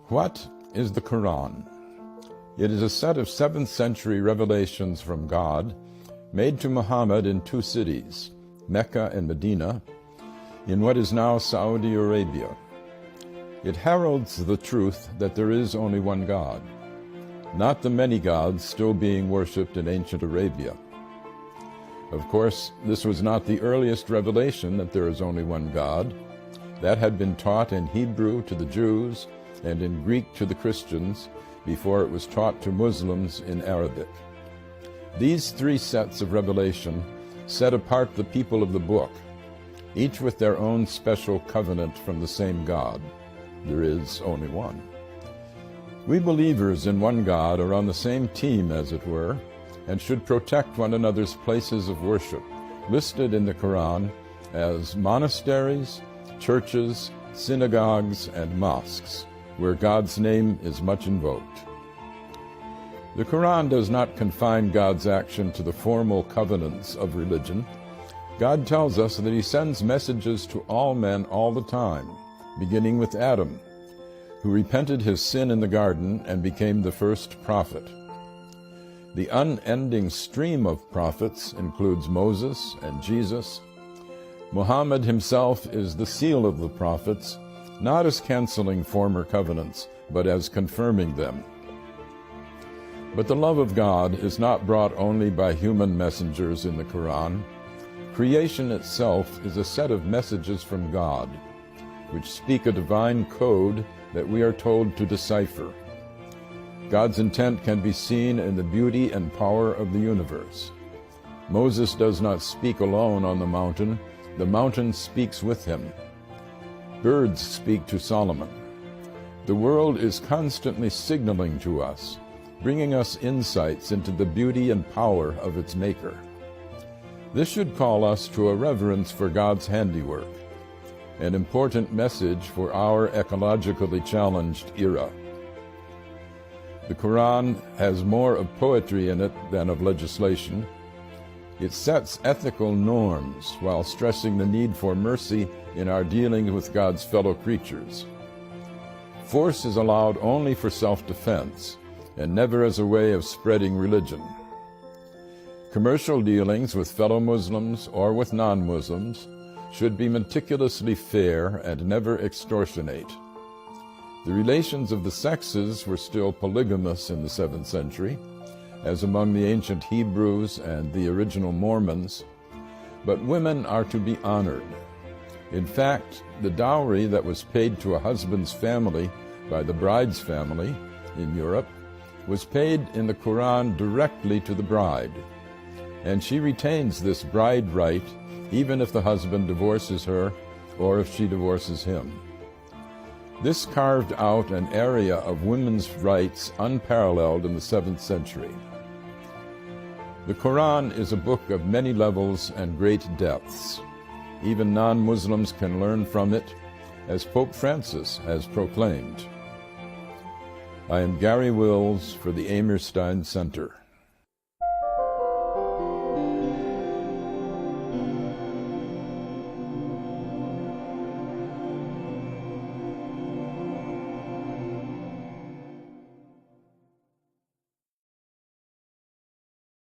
What is the Quran? It is a set of 7th century revelations from God made to Muhammad in 2 cities, Mecca and Medina, in what is now Saudi Arabia. It heralds the truth that there is only one God, not the many gods still being worshipped in ancient Arabia. Of course, this was not the earliest revelation that there is only one God. That had been taught in Hebrew to the Jews and in Greek to the Christians before it was taught to Muslims in Arabic. These 3 sets of revelation set apart the people of the book, each with their own special covenant from the same God. There is only one. We believers in one God are on the same team, as it were, and should protect one another's places of worship, listed in the Quran as monasteries, churches, synagogues, and mosques, where God's name is much invoked. The Quran does not confine God's action to the formal covenants of religion. God tells us that He sends messages to all men all the time, beginning with Adam, who repented his sin in the garden and became the first prophet. The unending stream of prophets includes Moses and Jesus. Mohammed himself is the seal of the prophets, not as canceling former covenants, but as confirming them. But the love of God is not brought only by human messengers in the Quran. Creation itself is a set of messages from God, which speak a divine code that we are told to decipher. God's intent can be seen in the beauty and power of the universe. Moses does not speak alone on the mountain speaks with him. Birds speak to Solomon. The world is constantly signaling to us, bringing us insights into the beauty and power of its maker. This should call us to a reverence for God's handiwork, an important message for our ecologically challenged era. The Quran has more of poetry in it than of legislation. It sets ethical norms while stressing the need for mercy in our dealings with God's fellow creatures. Force is allowed only for self-defense, and never as a way of spreading religion. Commercial dealings with fellow Muslims or with non-Muslims should be meticulously fair and never extortionate. The relations of the sexes were still polygamous in the 7th century, as among the ancient Hebrews and the original Mormons, but women are to be honored. In fact, the dowry that was paid to a husband's family by the bride's family in Europe was paid in the Quran directly to the bride, and she retains this bride right even if the husband divorces her or if she divorces him. This carved out an area of women's rights unparalleled in the 7th century. The Quran is a book of many levels and great depths. Even non-Muslims can learn from it, as Pope Francis has proclaimed. I am Gary Wills for the Amerstein Center.